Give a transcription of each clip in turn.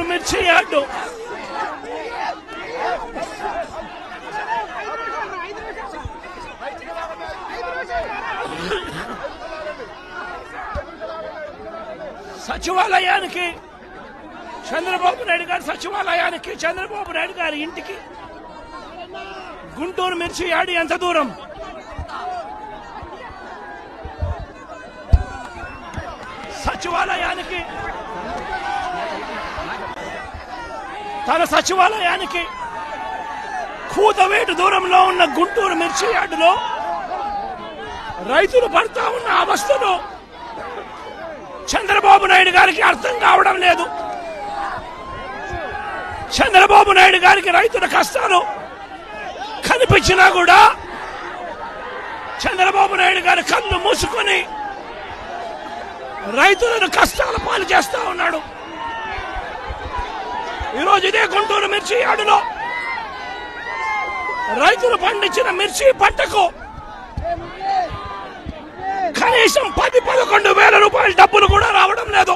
గుంటూరు మిర్చి యార్డు సచివాలయానికి చంద్రబాబు నాయుడు గారి సచివాలయానికి చంద్రబాబు నాయుడు గారి ఇంటికి గుంటూరు మిర్చి యార్డు ఎంత దూరం? సచివాలయానికి తన సచివాలయానికి కూతవేటు దూరంలో ఉన్న గుంటూరు మిర్చి యార్డులో రైతులు పడతా ఉన్న అవస్థలు చంద్రబాబు నాయుడు గారికి అర్థం కావడం లేదు. చంద్రబాబు నాయుడు గారికి రైతుల కష్టాలు కనిపించినా కూడా చంద్రబాబు నాయుడు గారి కళ్ళు మూసుకొని రైతులను కష్టాల పాలు చేస్తా ఉన్నాడు. ఈరోజు ఇదే గుంటూరు మిర్చి యార్డులో రైతులు పండించిన మిర్చి పంటకు కనీసం 10-11 వేల రూపాయల డబ్బులు కూడా రావడం లేదు.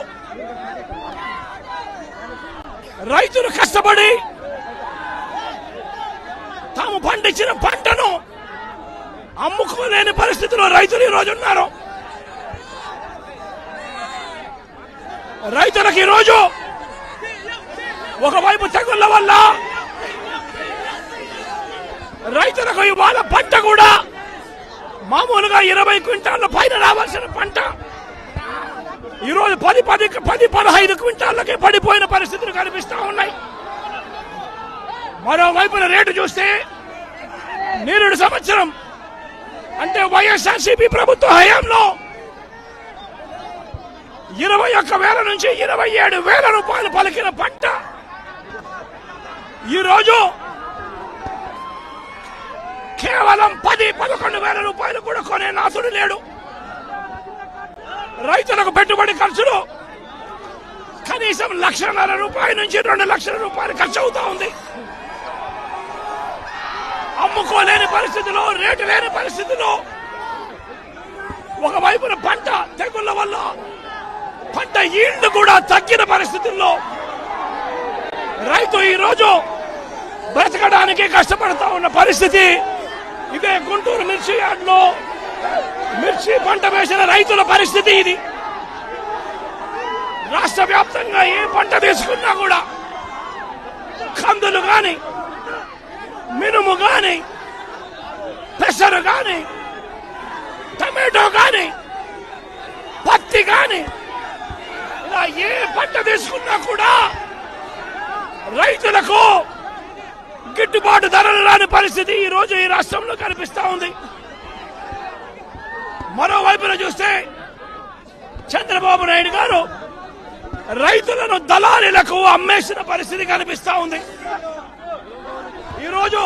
రైతులు కష్టపడి తాము పండించిన పంటను అమ్ముకోలేని పరిస్థితిలో రైతులు ఈరోజు ఉన్నారు. రైతులకు ఈరోజు ఒకవైపు తెగుళ్ల వల్ల రైతులకు ఇవాళ పంట కూడా మామూలుగా 20 క్వింటాళ్ల పైన రావాల్సిన పంట ఈరోజు 10-15 క్వింటాళ్లకే పడిపోయిన పరిస్థితులు కనిపిస్తా ఉన్నాయి. మరోవైపున రేటు చూస్తే నిరుడు సంవత్సరం అంటే వైఎస్ఆర్సీపీ ప్రభుత్వ హయాంలో 21,000 నుంచి 27,000 రూపాయలు పలికిన పంట ఈరోజు కేవలం 10-11 వేల రూపాయలు కూడా కొనే నాథుడు లేడు. రైతులకు పెట్టుబడి ఖర్చులు కనీసం 1,50,000 రూపాయల నుంచి 2 లక్షల రూపాయలు ఖర్చు అవుతా ఉంది. అమ్ముకోలేని పరిస్థితిలో, రేటు లేని పరిస్థితిలో, ఒకవైపున పంట తెగుళ్ల వల్ల పంట ఈల్డ్ కూడా తగ్గిన పరిస్థితుల్లో రైతు ఈరోజు బ్రతకడానికి కష్టపడతా ఉన్న పరిస్థితి ఇదే గుంటూరు మిర్చి యార్డులో మిర్చి పంట వేసిన రైతుల పరిస్థితి ఇది. రాష్ట్ర వ్యాప్తంగా ఏ పంట తీసుకున్నా కూడా కందులు గాని, మినుము గాని, పెసరు గాని, టమాటో గాని, పత్తి గాని, ఇలా ఏ పంట తీసుకున్నా కూడా రైతులకు గిట్టుబాటు ధరలు రాని పరిస్థితి ఈ రోజు ఈ రాష్ట్రంలో కనిపిస్తా ఉంది. మరోవైపున చూస్తే చంద్రబాబు నాయుడు గారు రైతులను దళారీలకు అమ్మేసిన పరిస్థితి కనిపిస్తా ఉంది. ఈరోజు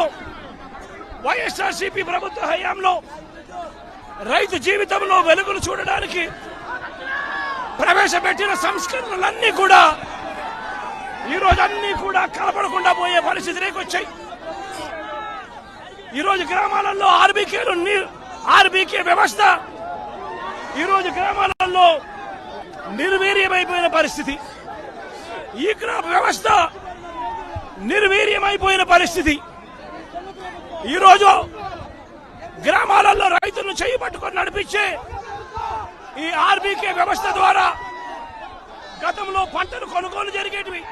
వైఎస్ఆర్సీపీ ప్రభుత్వ హయాంలో రైతు జీవితంలో వెలుగులు చూడడానికి ప్రవేశపెట్టిన సంస్కరణలన్నీ కూడా ఈరోజు అన్ని కూడా కనపడకుండా పోయే పరిస్థితిలోకి వచ్చాయి. ఈరోజు గ్రామాలలో ఆర్బీకే వ్యవస్థ ఈరోజు గ్రామాలలో నిర్వీర్యమైపోయిన పరిస్థితి. ఈ క్రాప్ వ్యవస్థ నిర్వీర్యమైపోయిన పరిస్థితి. ఈరోజు గ్రామాలలో రైతులను చేయి పట్టుకొని నడిపించే ఈ ఆర్బీకే వ్యవస్థ ద్వారా గతంలో పంటలు కొనుగోలు జరిగేటివి.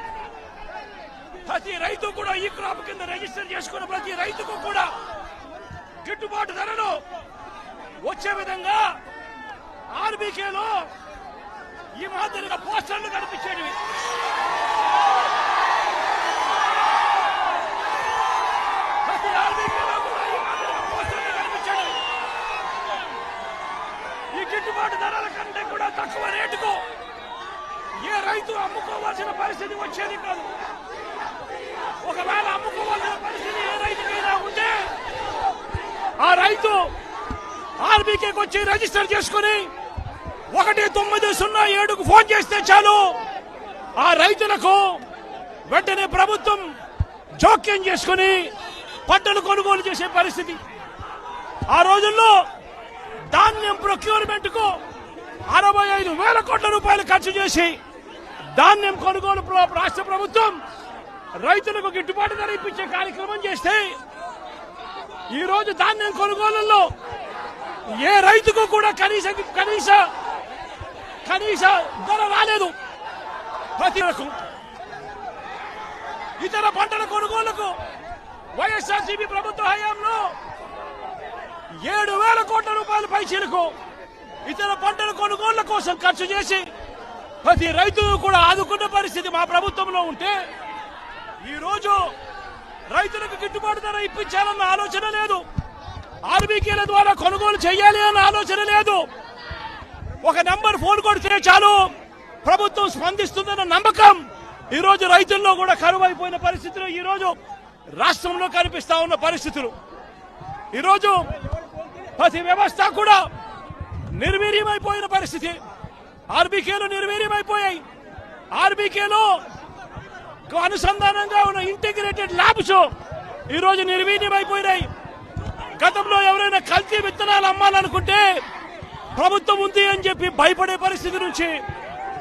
ప్రతి రైతు కూడా ఈ క్రాప్ కింద రిజిస్టర్ చేసుకున్న ప్రతి రైతుకు కూడా గిట్టుబాటు ధరలు వచ్చే విధంగా ఆర్బీకేలో ఈ మాదిరిగా పోస్టర్లు కనిపించేటివి. ప్రతి ఆర్బీకేలో కూడా ఈ మాదిరిగా పోస్టర్లు కనిపించేటివి. ఈ గిట్టుబాటు ధరల కంటే కూడా తక్కువ రేటుకు ఏ రైతు అమ్ముకోవాల్సిన పరిస్థితి వచ్చేది కాదు. ఒకవేళ అమ్ముకోవాల్సిన పరిస్థితి ఏ రైతుకైనా ఉంటే ఆ రైతు ఆర్బీకేకి వచ్చి రిజిస్టర్ చేసుకుని 1907కు ఫోన్ చేస్తే చాలు, ఆ రైతులకు వెంటనే ప్రభుత్వం జోక్యం చేసుకుని పంటలు కొనుగోలు చేసే పరిస్థితి. ఆ రోజుల్లో ధాన్యం ప్రొక్యూర్మెంట్ కు 65,000 కోట్ల రూపాయలు ఖర్చు చేసి ధాన్యం కొనుగోలు రాష్ట్ర ప్రభుత్వం రైతులకు గిట్టుబాటు ధర ఇప్పించే కార్యక్రమం చేస్తే ఈ రోజు ధాన్యం కొనుగోలులో ఏ రైతుకు కూడా కనీస ధర రాలేదు. ప్రతి ఇతర పంటల కొనుగోలుకు వైఎస్ఆర్సీపీ ప్రభుత్వ హయాంలో 7,000 కోట్ల రూపాయల పైచీలకు ఇతర పంటల కొనుగోళ్ల కోసం ఖర్చు చేసి ప్రతి రైతును కూడా ఆదుకున్న పరిస్థితి మా ప్రభుత్వంలో ఉంటే ఈ రోజు రైతులకు గిట్టుబాటు ధర ఇప్పించాలన్న ఆలోచన లేదు. ఆర్బీకేల ద్వారా కొనుగోలు చేయాలి అన్న ఆలోచన లేదు. ఒక నంబర్ ఫోన్ కొడితే చాలు ప్రభుత్వం స్పందిస్తుందన్న నమ్మకం ఈ రోజు రైతుల్లో కూడా కరువైపోయిన పరిస్థితులు ఈ రోజు రాష్ట్రంలో కనిపిస్తా ఉన్న పరిస్థితులు. ఈ రోజు ప్రతి వ్యవస్థ కూడా నిర్వీర్యమైపోయిన పరిస్థితి. ఆర్బీకేలు నిర్వీర్యమైపోయాయి. ఆర్బీకేలో అనుసంధానంగా ఉన్న ఇంటిగ్రేటెడ్ ల్యాబ్స్ ఈ రోజు నిర్వీర్యమైపోయినాయి. గతంలో ఎవరైనా కల్తీ విత్తనాలు అమ్మాలనుకుంటే ప్రభుత్వం ఉంది అని చెప్పి భయపడే పరిస్థితి నుంచి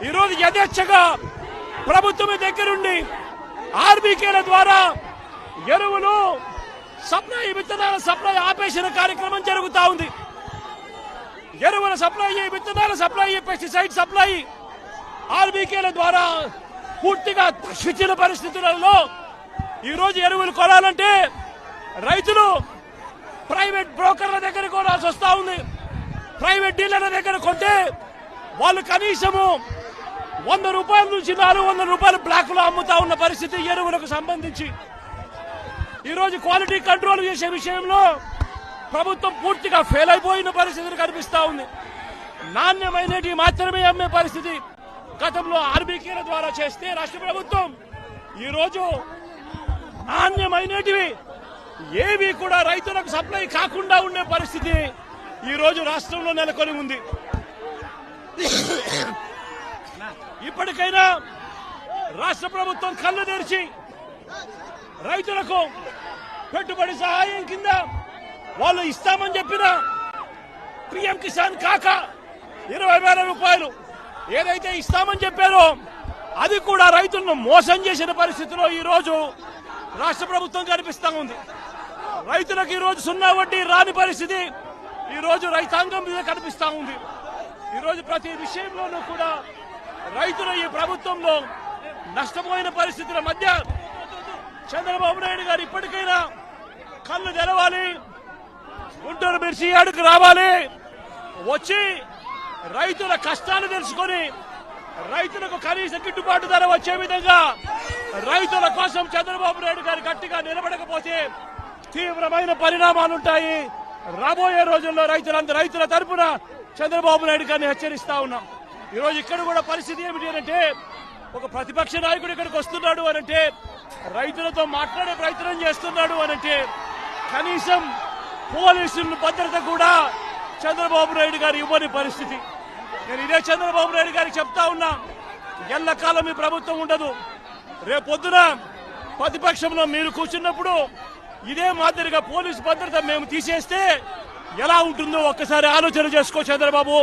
ఈ రోజు యథేచ్ఛగా ప్రభుత్వం దగ్గరుండి ఆర్బీకేల ద్వారా ఎరువులు సప్లై, విత్తనాల సప్లై ఆపేసిన కార్యక్రమం జరుగుతా ఉంది. ఎరువుల సప్లై, విత్తనాల సప్లై, పెస్టిసైడ్ సప్లై ఆర్బీకేల ద్వారా పూర్తిగా తగ్గించిన పరిస్థితులలో ఈ రోజు ఎరువులు కొనాలంటే రైతులు ప్రైవేట్ బ్రోకర్ల దగ్గర కొనాల్సి వస్తా ఉంది. ప్రైవేట్ డీలర్ల దగ్గర కొంటే వాళ్ళు కనీసము 100 రూపాయల నుంచి 400 రూపాయలు బ్లాక్ లో అమ్ముతా ఉన్న పరిస్థితి ఎరువులకు సంబంధించి. ఈ రోజు క్వాలిటీ కంట్రోల్ చేసే విషయంలో ప్రభుత్వం పూర్తిగా ఫెయిల్ అయిపోయిన పరిస్థితులు కనిపిస్తా ఉంది. నాణ్యమైనవి మాత్రమే అమ్మే పరిస్థితి గతంలో ఆర్బీకేల ద్వారా చేస్తే రాష్ట్ర ప్రభుత్వం ఈ రోజు నాణ్యమైనటివి ఏవి కూడా రైతులకు సప్లై కాకుండా ఉండే పరిస్థితి ఈ రోజు రాష్ట్రంలో నెలకొని ఉంది. ఇప్పటికైనా రాష్ట్ర ప్రభుత్వం కళ్ళు తెరిచి రైతులకు పెట్టుబడి సహాయం కింద వాళ్ళు ఇస్తామని చెప్పిన పీఎం కిసాన్ కాక 20,000 రూపాయలు ఏదైతే ఇస్తామని చెప్పారో అది కూడా రైతులను మోసం చేసిన పరిస్థితిలో ఈ రోజు రాష్ట్ర ప్రభుత్వం కనిపిస్తా ఉంది. రైతులకు ఈ రోజు 0 వడ్డీ రాని పరిస్థితి ఈ రోజు రైతాంగం మీద కనిపిస్తా ఉంది. ఈ రోజు ప్రతి విషయంలోనూ కూడా రైతులు ఈ ప్రభుత్వంలో నష్టపోయిన పరిస్థితుల మధ్య చంద్రబాబు నాయుడు గారు ఇప్పటికైనా కళ్ళు తెరవాలి, గుంటూరు మిర్చి యార్డుకు రావాలి, వచ్చి రైతుల కష్టాలు తెలుసుకొని రైతులకు కనీస గిట్టుబాటు ధర వచ్చే విధంగా రైతుల కోసం చంద్రబాబు నాయుడు గారు గట్టిగా నిలబడకపోతే తీవ్రమైన పరిణామాలుంటాయి. రాబోయే రోజుల్లో రైతుల తరపున చంద్రబాబు నాయుడు గారిని హెచ్చరిస్తా ఉన్నాం. ఈ రోజు ఇక్కడ కూడా పరిస్థితి ఏమిటి అంటే ఒక ప్రతిపక్ష నాయకుడు ఇక్కడికి వస్తున్నాడు అనంటే రైతులతో మాట్లాడే ప్రయత్నం చేస్తున్నాడు అనంటే కనీసం పోలీసుల భద్రత కూడా చంద్రబాబు నాయుడు గారు ఇవ్వని పరిస్థితి. నేను ఇదే చంద్రబాబు నాయుడు గారికి చెప్తా ఉన్నా, ఎల్లకాలం ఈ ప్రభుత్వం ఉండదు. రేపొద్దున ప్రతిపక్షంలో మీరు కూర్చున్నప్పుడు ఇదే మాదిరిగా పోలీసు భద్రత మేము తీసేస్తే ఎలా ఉంటుందో ఒక్కసారి ఆలోచన చేసుకో చంద్రబాబు.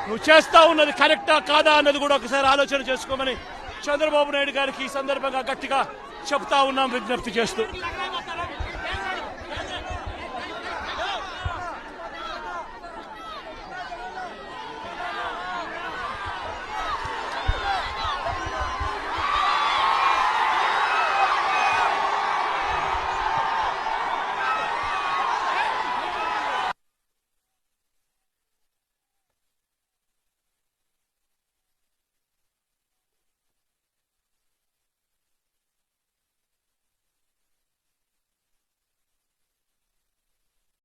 నువ్వు చేస్తా ఉన్నది కరెక్టా కాదా అన్నది కూడా ఒకసారి ఆలోచన చేసుకోమని చంద్రబాబు నాయుడు గారికి ఈ సందర్భంగా గట్టిగా చెప్తా ఉన్నాం, విజ్ఞప్తి చేస్తూ.